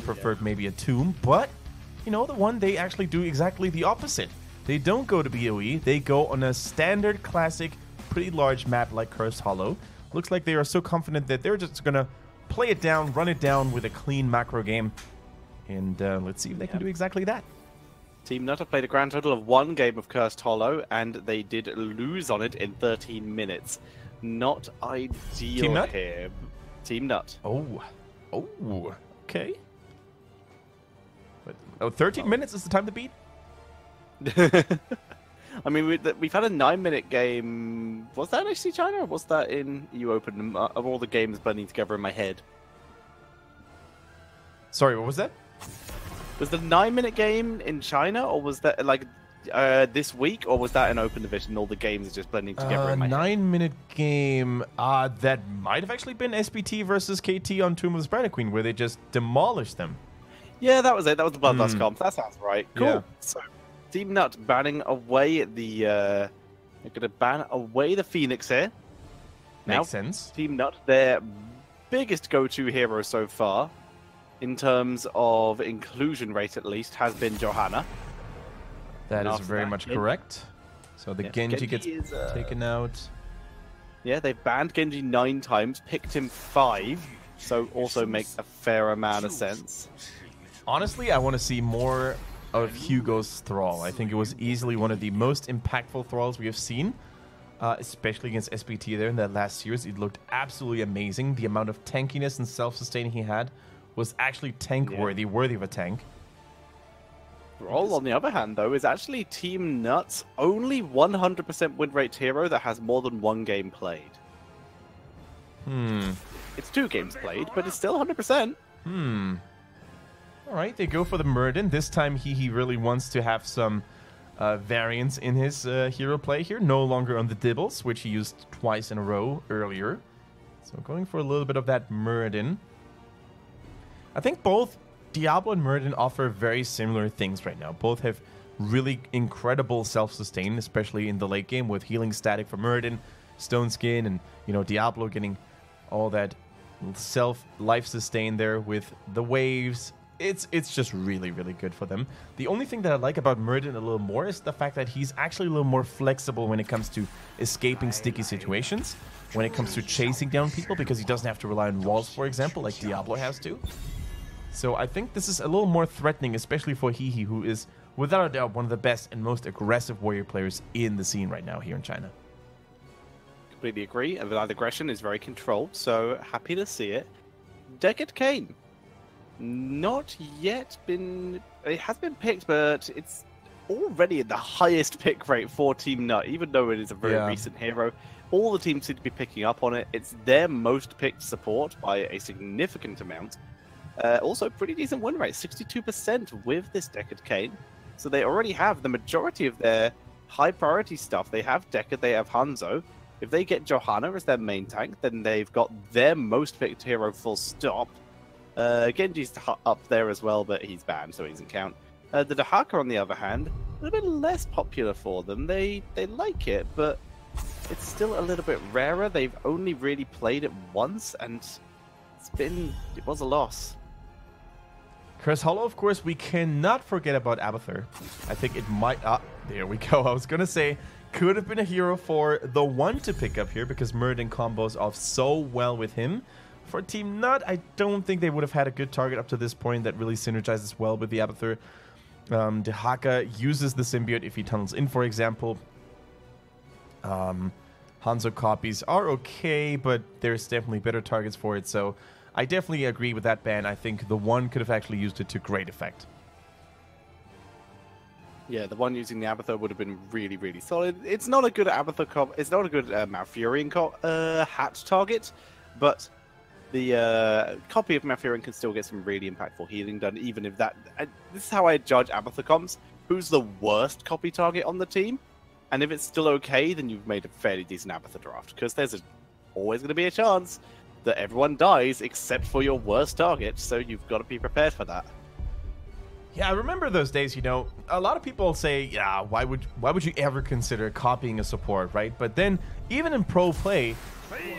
preferred maybe a Tomb, but you know, the One, they actually do exactly the opposite. They don't go to BOE, they go on a standard classic pretty large map like Cursed Hollow. Looks like they are so confident that they're just gonna play it down, run it down with a clean macro game, and let's see if they can do exactly that. TeamNut have played a grand total of 1 game of Cursed Hollow, and they did lose on it in 13 minutes. Not ideal here. TeamNut. Oh, okay. But, 13 minutes is the time to beat? I mean, we've had a 9-minute game. Was that in HGC China, or was that in EU Open? Of all the games blending together in my head. Sorry, what was that? Was the 9-minute game in China, or was that like this week, or was that an Open Division? All the games are just blending together in my head. 9-minute game. That might have actually been SBT versus KT on Tomb of the Spider Queen, where they just demolished them. Yeah, that was it. That was the Bloodlust comp. That sounds right. Cool. Yeah. So, TeamNut banning away the. They're gonna ban away the Phoenix here. Makes sense. TeamNut, their biggest go-to hero so far, in terms of inclusion rate at least, has been Johanna. That is very much correct. So the Genji gets taken out. Yeah, they've banned Genji 9 times, picked him 5, so also makes a fair amount of sense. Honestly, I want to see more of Hugo's Thrall. I think it was easily one of the most impactful Thralls we have seen, especially against SBT there in that last series. It looked absolutely amazing. The amount of tankiness and self-sustaining he had was actually tank-worthy, worthy of a tank. Thrall, on the other hand, though, is actually TeamNut's only 100% win rate hero that has more than 1 game played. It's 2 games played, but it's still 100%. Alright, they go for the Murden. This time he really wants to have some variance in his hero play here. No longer on the Dibbles, which he used twice in a row earlier. So going for a little bit of that Murden. I think both Diablo and Murden offer very similar things right now. Both have really incredible self-sustain, especially in the late game with healing static for Murden, Stone Skin, and you know, Diablo getting all that life sustain there with the waves. It's just really, really good for them. The only thing that I like about Murden a little more is the fact that he's actually a little more flexible when it comes to escaping sticky situations, when it comes to chasing down people, because he doesn't have to rely on walls, for example, like Diablo has to. So I think this is a little more threatening, especially for Hehe, who is, without a doubt, one of the best and most aggressive warrior players in the scene right now here in China. Completely agree. And that aggression is very controlled, so happy to see it. Decade Kane. Not yet been... It has been picked, but it's already in the highest pick rate for TeamNut, even though it is a very recent hero. All the teams seem to be picking up on it. It's their most picked support by a significant amount. Also, pretty decent win rate, 62% with this Decade Kane. So they already have the majority of their high priority stuff. They have Decade, they have Hanzo. If they get Johanna as their main tank, then they've got their most picked hero full stop. Genji's up there as well, but he's banned, so he doesn't count. The Dahaka, on the other hand, a little bit less popular for them. They like it, but it's still a little bit rarer. They've only really played it once, and it was a loss. Cursed Hollow, of course, we cannot forget about Abathur. I think it might... there we go. I was going to say, could have been a hero for the One to pick up here, because Murden combos off so well with him. For TeamNut, I don't think they would have had a good target up to this point that really synergizes well with the Abathur. Dahaka uses the symbiote if he tunnels in, for example. Hanzo copies are okay, but there's definitely better targets for it, so I definitely agree with that ban. I think the One could have actually used it to great effect. Yeah, the One using the Abathur would have been really, really solid. It's not a good Abathur comp. It's not a good Malfurion hat target, but the copy of Malfurion can still get some really impactful healing done, even if that... this is how I judge Abathur comps. Who's the worst copy target on the team? And if it's still okay, then you've made a fairly decent Abathur draft, because there's always going to be a chance that everyone dies except for your worst target, so you've got to be prepared for that. Yeah, I remember those days, you know, a lot of people say, yeah, why would you ever consider copying a support, right? But then, even in pro play,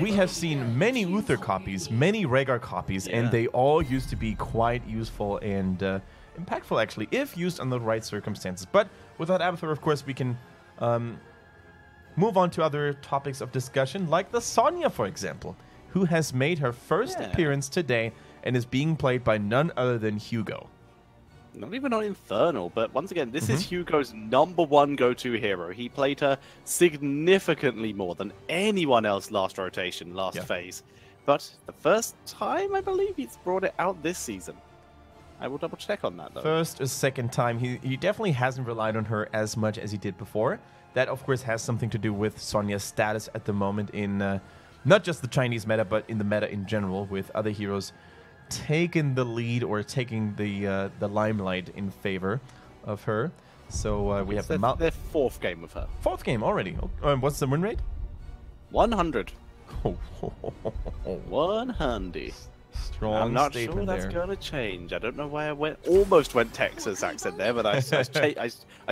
we have seen many Uther copies, many Rhaegar copies, and they all used to be quite useful and impactful, actually, if used under the right circumstances. But without Abathur, of course, we can move on to other topics of discussion, like the Sonya, for example, who has made her first appearance today and is being played by none other than Hugo. Not even on Infernal, but once again, this is Hugo's #1 go-to hero. He played her significantly more than anyone else last rotation, last phase. But the first time, I believe, he's brought it out this season. I will double check on that, though. First or second time, he definitely hasn't relied on her as much as he did before. That, of course, has something to do with Sonya's status at the moment in not just the Chinese meta, but in the meta in general, with other heroes taking the lead or taking the limelight in favor of her. So we have their fourth game with her. Fourth game already. What's the win rate? 100. 100. Strong I'm not sure statement that's there. going to change. I don't know why I almost went Texas accent there, but I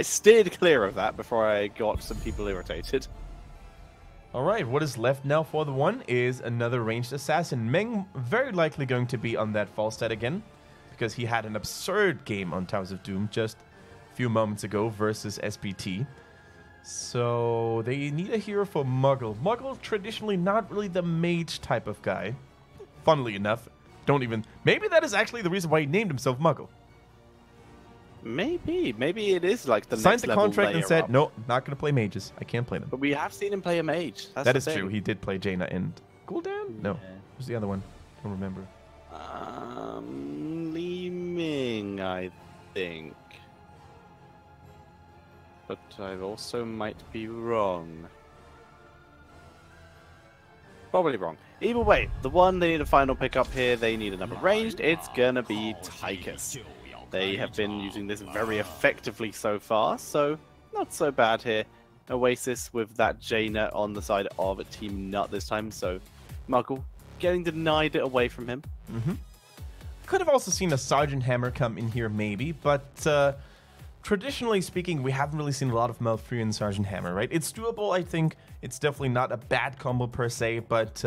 steered clear of that before I got some people irritated. All right, what is left now for the one is another ranged assassin. Meng very likely going to be on that Falstad again, because he had an absurd game on Towers of Doom just a few moments ago versus SPT. So they need a hero for Muggle. Muggle traditionally not really the mage type of guy. Funnily enough, maybe that is actually the reason why he named himself Muggle. Maybe it is like the Signed next the level contract and layer said, up. "No, not going to play mages. I can't play them." But we have seen him play a mage. That is true. He did play Jaina and Gul'dan? No, who's the other one? I don't remember. Li Ming, I think. But I also might be wrong. Probably wrong. Either way, the one they need a final pickup here, they need another ranged, it's gonna be Tychus. They have been using this very effectively so far, so not so bad here. Oasis with that Jaina on the side of TeamNut this time, so Muggle getting denied it away from him. Could have also seen a Sergeant Hammer come in here maybe, but traditionally speaking, we haven't really seen a lot of Malfurion Sergeant Hammer, right? It's doable, I think. It's definitely not a bad combo per se, but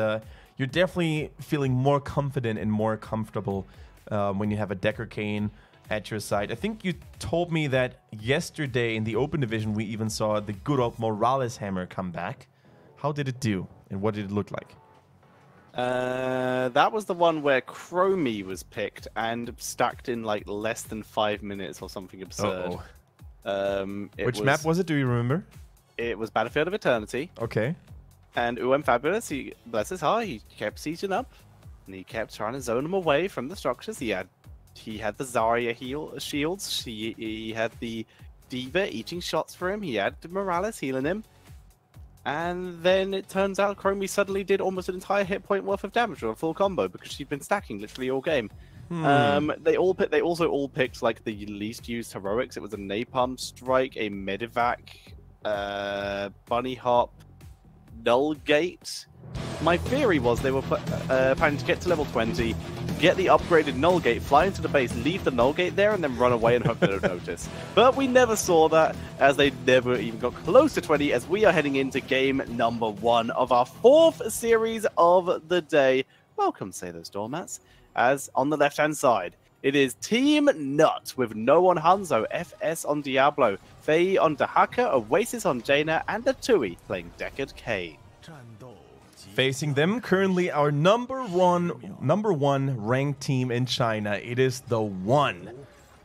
you're definitely feeling more confident and more comfortable when you have a Decker Cane at your side. I think you told me that yesterday in the Open Division, we even saw the good old Morales Hammer come back. How did it do, and what did it look like? That was the one where Chromie was picked and stacked in like less than 5 minutes or something absurd. Which map was it? Do you remember? It was Battlefield of Eternity. Okay. And Fabulous, he, bless his heart, he kept sieging up, and he kept trying to zone him away from the structures. He had the Zarya shields. He had the Diva eating shots for him. He had Morales healing him. And then it turns out Chromie suddenly did almost an entire hit point worth of damage or a full combo because she'd been stacking literally all game. They also all picked like the least used heroics. It was a Napalm Strike, a Medivac, Bunny Hop, Null Gate. My theory was they were planning to get to level 20, get the upgraded Null Gate, fly into the base, leave the Null Gate there, and then run away and hope they don't notice. But we never saw that, as they never even got close to 20, as we are heading into game number 1 of our 4th series of the day. Welcome, say those doormats. As on the left-hand side, it is TeamNut with No on Hanzo, FS on Diablo, Faye on Dahaka, Oasis on Jaina, and a Tui playing Deckard Cain. Facing them, currently our number one ranked team in China. It is the One.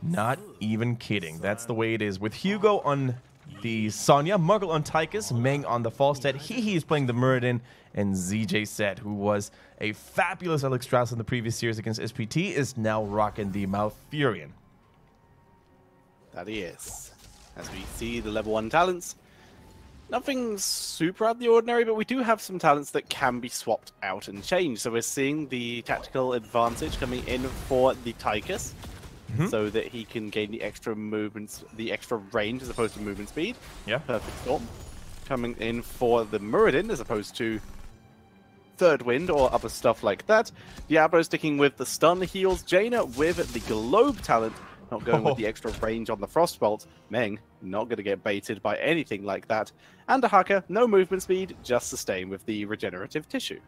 Not even kidding. That's the way it is. With Hugo on the Sonya, Muggle on Tychus, Meng on the Falstad, He is playing the Muradin, and ZJ Set, who was a fabulous Alex Strauss in the previous series against SPT, is now rocking the Malfurion. That he is. As we see the level 1 talents, nothing super out of the ordinary, but we do have some talents that can be swapped out and changed. So we're seeing the tactical advantage coming in for the Tychus, so that he can gain the extra movements, the extra range as opposed to movement speed. Yeah. Perfect storm. Coming in for the Muradin as opposed to Third Wind or other stuff like that. Diablo sticking with the stun heals. Jaina with the Globe talent not going with the extra range on the Frostbolt. Meng, not going to get baited by anything like that. And Dehaka, no movement speed, just sustain with the regenerative tissue.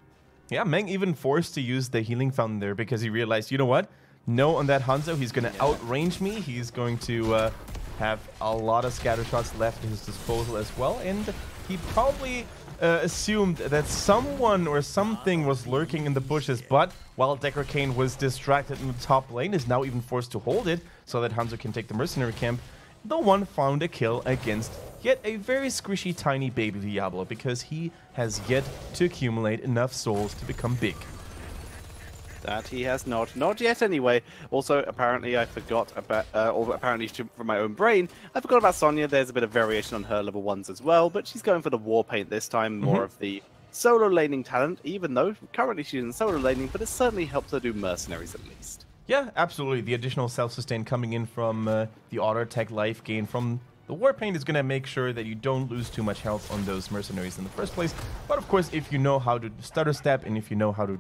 Yeah, Meng even forced to use the healing fountain there because he realized, you know what? No, on that Hanzo, he's going to outrange me. He's going to have a lot of scatter shots left at his disposal as well. And he probably assumed that someone or something was lurking in the bushes, but while Decker Kane was distracted in the top lane, is now even forced to hold it so that Hanzo can take the mercenary camp. TheOne found a kill against yet a very squishy tiny baby Diablo because he has yet to accumulate enough souls to become big. That he has not yet anyway. Also, apparently I forgot about, or apparently from my own brain, I forgot about Sonya. There's a bit of variation on her level 1s as well, but she's going for the war paint this time, more of the solo laning talent, even though currently she's in solo laning, but it certainly helps her do mercenaries at least. Yeah, absolutely. The additional self-sustain coming in from the auto attack life gain from the war paint is going to make sure that you don't lose too much health on those mercenaries in the first place. But of course, if you know how to stutter step and if you know how to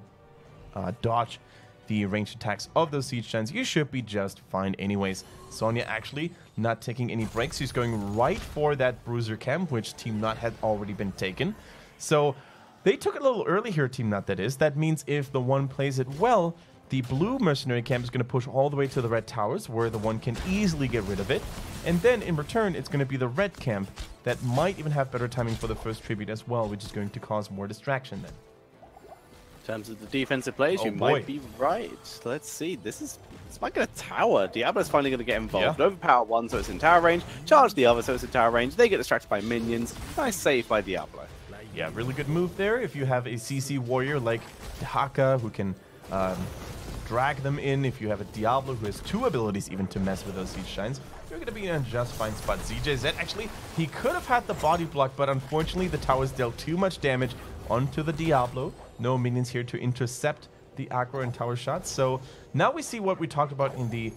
dodge the ranged attacks of those siege giants, you should be just fine anyways. Sonya actually not taking any breaks. She's going right for that bruiser camp, which TeamNut had already been taken. So they took it a little early here, TeamNut that is. That means if TheOne plays it well, the blue mercenary camp is going to push all the way to the red towers, where TheOne can easily get rid of it. And then in return, it's going to be the red camp that might even have better timing for the first tribute as well, which is going to cause more distraction then. In terms of the defensive plays, you might be right. Let's see. This might get a tower. Diablo's finally going to get involved. Overpower one, so it's in tower range. Charge the other, so it's in tower range. They get distracted by minions. Nice save by Diablo. Yeah, really good move there. If you have a CC warrior like Dehaka who can drag them in, if you have a Diablo who has 2 abilities even to mess with those siege giants, you're going to be in a just fine spot. ZJZ, actually, he could have had the body block, but unfortunately the towers dealt too much damage onto the Diablo. No minions here to intercept the aggro and tower shots. So now we see what we talked about in the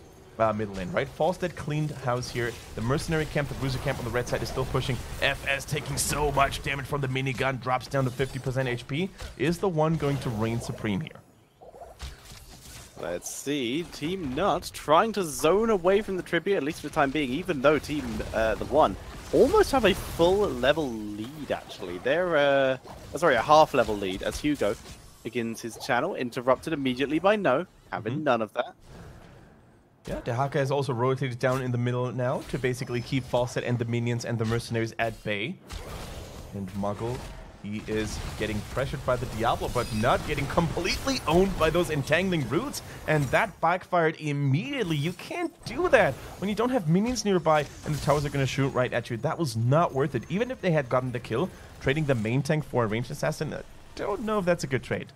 middle lane, right? Falstead cleaned house here. The mercenary camp, the bruiser camp on the red side is still pushing. FS taking so much damage from the minigun, drops down to 50% HP. Is TheOne going to reign supreme here? Let's see. TeamNut trying to zone away from the tribute, at least for the time being, even though TeamNut almost have a full level lead, actually. They're, sorry, a half level lead as Hugo begins his channel, interrupted immediately by No, having none of that. Yeah, Dehaka has also rotated down in the middle now to basically keep Falstead and the minions and the mercenaries at bay. And Muggle, he is getting pressured by the Diablo, but not getting completely owned by those entangling roots. And that backfired immediately. You can't do that when you don't have minions nearby and the towers are going to shoot right at you. That was not worth it. Even if they had gotten the kill, trading the main tank for a ranged assassin, I don't know if that's a good trade.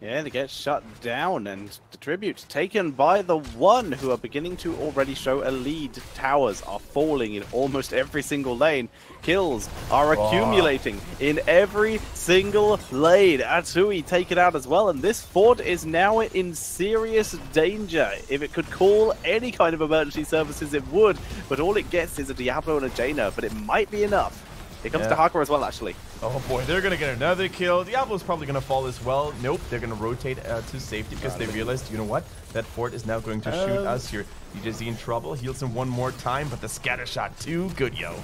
Yeah, they get shut down, and the tribute taken by TheOne, who are beginning to already show a lead. Towers are falling in almost every single lane. Kills are accumulating in every single lane. Atsui taken out as well, and this fort is now in serious danger. If it could call any kind of emergency services, it would, but all it gets is a Diablo and a Jaina, but it might be enough. Here comes Dehaka as well, actually. Oh boy, they're going to get another kill. Diablo's probably going to fall as well. Nope, they're going to rotate to safety because they realized, you know what? That fort is now going to shoot us here. DJZ in trouble. Heals him one more time, but the scatter shot too good, yo.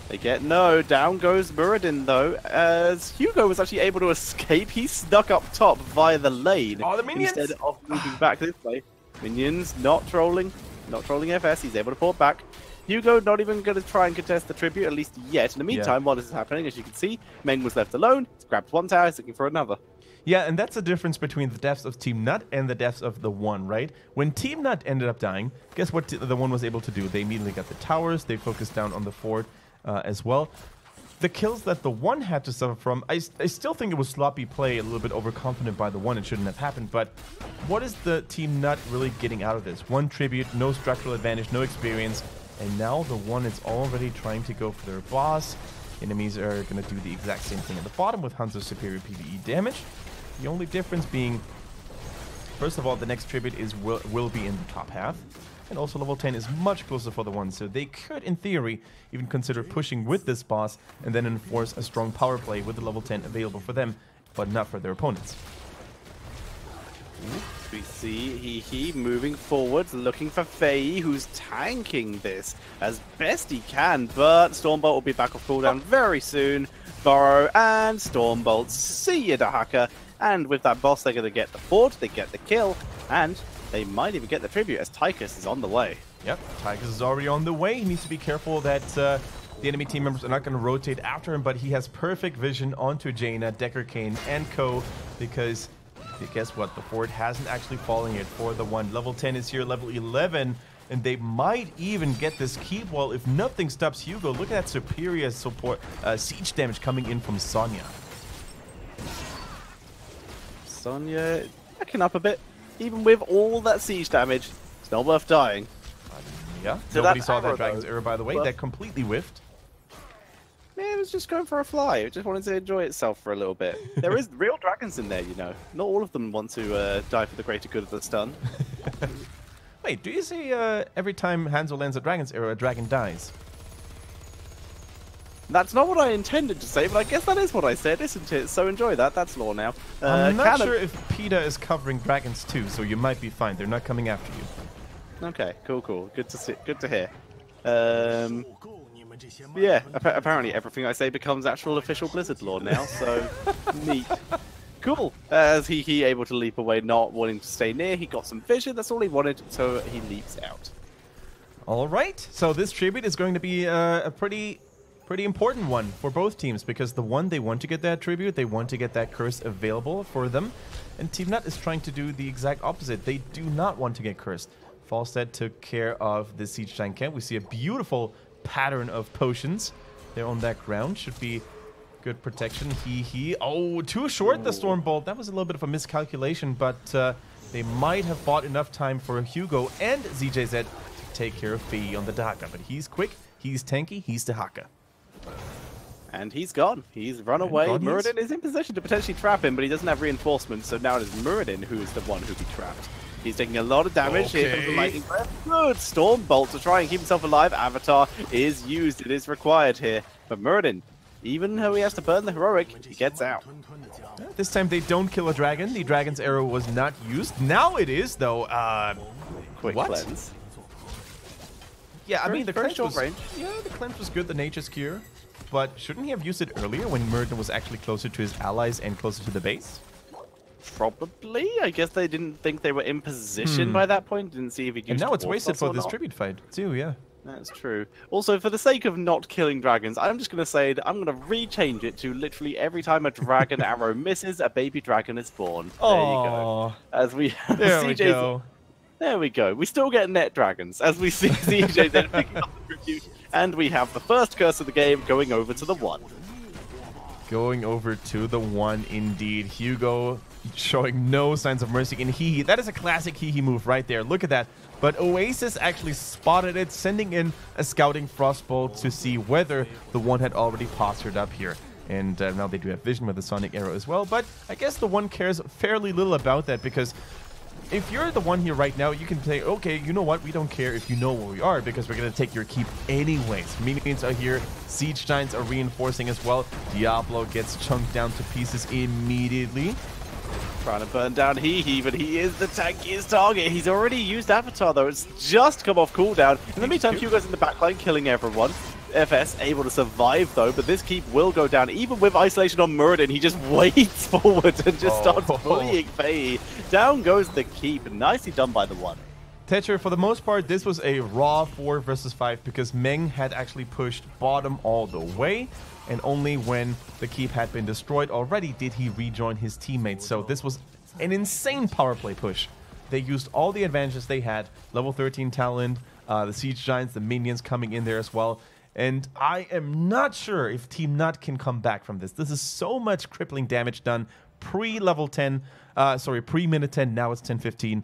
They get no. Down goes Muradin, though, as Hugo was actually able to escape. He snuck up top via the lane. Oh, the minions! Instead of moving back this way. Minions not trolling FS. He's able to pull back. Hugo not even going to try and contest the tribute, at least yet. In the meantime, while this is happening, as you can see, Meng was left alone. He's grabbed one tower, he's looking for another. Yeah, and that's the difference between the deaths of TeamNut and the deaths of TheOne, right? When TeamNut ended up dying, guess what TheOne was able to do? They immediately got the towers, they focused down on the fort as well. The kills that TheOne had to suffer from, I still think it was sloppy play, a little bit overconfident by TheOne. It shouldn't have happened, but what is the TeamNut really getting out of this? One tribute, no structural advantage, no experience. And now TheOne is already trying to go for their boss. Enemies are going to do the exact same thing at the bottom with Hanzo's superior PvE damage. The only difference being, first of all, the next tribute will be in the top half. And also level 10 is much closer for TheOne, so they could, in theory, even consider pushing with this boss and then enforce a strong power play with the level 10 available for them, but not for their opponents. Ooh. We see he moving forward, looking for Faye, who's tanking this as best he can, but Stormbolt will be back off cooldown very soon. Burrow and Stormbolt, see you, Dahaka. And with that boss, they're going to get the fort, they get the kill, and they might even get the tribute as Tychus is on the way. Yep, Tychus is already on the way. He needs to be careful that the enemy team members are not going to rotate after him, but he has perfect vision onto Jaina, Decker Kane, and Co. Because guess what? The fort hasn't actually fallen yet for the one. Level 10 is here, level 11, and they might even get this keep wall if nothing stops Hugo. Look at that superior support siege damage coming in from Sonya. Sonya backing up a bit, even with all that siege damage. It's not worth dying. Yeah, so nobody saw that Dragon's Arrow, by the way. That completely whiffed. Yeah, it was just going for a fly. It just wanted to enjoy itself for a little bit. There is real dragons in there, you know. Not all of them want to die for the greater good of the stun. Wait, do you say every time Hanzo lands a Dragon's Arrow, a dragon dies? That's not what I intended to say, but I guess that is what I said, isn't it? So enjoy that. That's lore now. I'm not sure if PETA is covering dragons too, so you might be fine. They're not coming after you. Okay, cool. Good to see. Good to hear. Yeah, apparently everything I say becomes actual official Blizzard lore now, so neat. Cool. As he able to leap away, not wanting to stay near, he got some vision, that's all he wanted, so he leaps out. Alright, so this tribute is going to be a pretty important one for both teams, because the one, they want to get that tribute, they want to get that curse available for them, and TeamNut is trying to do the exact opposite. They do not want to get cursed. Falstead took care of the Siege Giant camp. We see a beautiful pattern of potions there on that ground. Should be good protection. Oh, too short, the Stormbolt. That was a little bit of a miscalculation, but they might have bought enough time for Hugo and ZJZ to take care of Fei on the Dahaka. But he's quick, he's tanky, he's Dahaka. And he's gone. He's run away. Muradin is in position to potentially trap him, but he doesn't have reinforcements, so now it is Muradin who is the one who be trapped. He's taking a lot of damage. Here comes the lightning breath. Good Stormbolt to try and keep himself alive. Avatar is used. It is required here. But Muradin, even though he has to burn the heroic, he gets out. This time they don't kill a dragon. The Dragon's Arrow was not used. Now it is, though. Quick cleanse. Yeah, I mean, the cleanse was... range. Yeah, the cleanse was good, the Nature's Cure. But shouldn't he have used it earlier when Muradin was actually closer to his allies and closer to the base? Probably. I guess they didn't think they were in position by that point. Didn't see if he used it. And now it's wasted for this tribute fight, too, yeah. That's true. Also, for the sake of not killing dragons, I'm just going to say that I'm going to rechange it to literally every time a dragon arrow misses, a baby dragon is born. There you go. As we have CJ's... There we go. We still get net dragons, as we see CJ then picking up the tribute. And we have the first curse of the game going over to the one. Going over to the one, indeed. Hugo showing no signs of mercy. And that is a classic He move right there. Look at that. But Oasis actually spotted it, sending in a scouting frostbolt to see whether the one had already postured up here. And now they do have vision with the Sonic Arrow as well. But I guess the one cares fairly little about that, because if you're the one here right now, you can say, okay, you know what? We don't care if you know where we are, because we're going to take your keep anyways. Minions are here. Siege Giants are reinforcing as well. Diablo gets chunked down to pieces immediately. Trying to burn down He, but he is the tankiest target. He's already used Avatar, though. It's just come off cooldown. In the meantime, Hugo's in the backline, killing everyone. FS able to survive, though, but this keep will go down. Even with isolation on Muradin, he just waits forward and just starts bullying Faye. Down goes the keep. Nicely done by the one. Tetcher, for the most part, this was a raw 4 versus 5 because Meng had actually pushed bottom all the way, and only when the keep had been destroyed already did he rejoin his teammates. So this was an insane power play push. They used all the advantages they had. Level 13 talent, the Siege Giants, the minions coming in there as well. And I am not sure if TeamNut can come back from this. This is so much crippling damage done pre-level 10, pre-minute 10, now it's 10:15.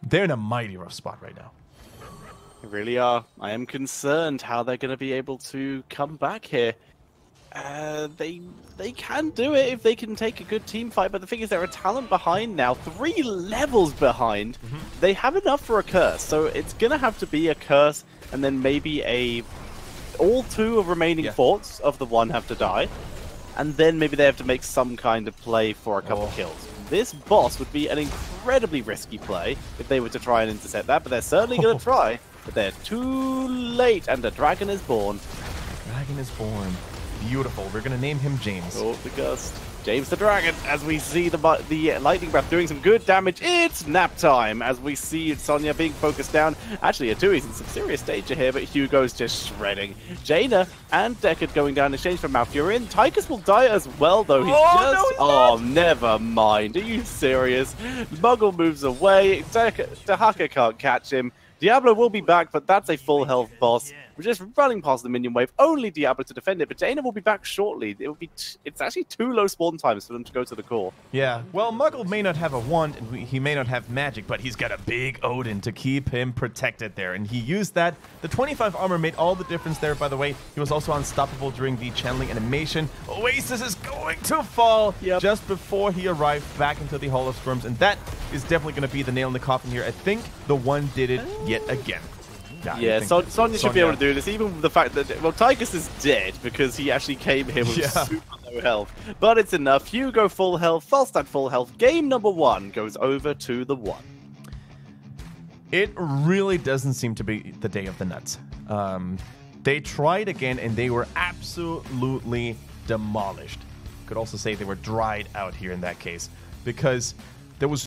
They're in a mighty rough spot right now. They really are. I am concerned how they're going to be able to come back here. They can do it if they can take a good team fight, but the thing is they're a talent behind now, 3 levels behind. They have enough for a curse, so it's going to have to be a curse and then maybe all 2 of remaining forts of the one have to die, and then maybe they have to make some kind of play for a couple kills. this boss would be an incredibly risky play if they were to try and intercept that, but they're certainly going to try. But they're too late, and the dragon is born. Dragon is born. Beautiful. We're going to name him James. Oh, the gust. James the Dragon, as we see the Lightning Breath doing some good damage. It's nap time, as we see Sonya being focused down. Actually, Atui's in some serious danger here, but Hugo's just shredding. Jaina and Deckard going down in exchange for Malfurion. Tychus will die as well, though. He's never mind. Are you serious? Muggle moves away. Dahaka can't catch him. Diablo will be back, but that's a full health boss. We're just running past the minion wave. Only Diablo to defend it, but Jaina will be back shortly. It will be it's actually too low spawn times for them to go to the core. Yeah, well, Muggle may not have a wand, and he may not have magic, but he's got a big Odin to keep him protected there, and he used that. The 25 armor made all the difference there, by the way. He was also unstoppable during the channeling animation. Oasis is going to fall just before he arrived back into the Hall of Storms, and that is definitely going to be the nail in the coffin here. I think the one did it yet again. Yeah, Sonya should be able to do this, even with the fact that, well, Tychus is dead because he actually came here with super low health. But it's enough. Hugo full health, Falstad full health. Game number 1 goes over to the 1. It really doesn't seem to be the day of the nuts. They tried again, and they were absolutely demolished. Could also say they were dried out here in that case, because there was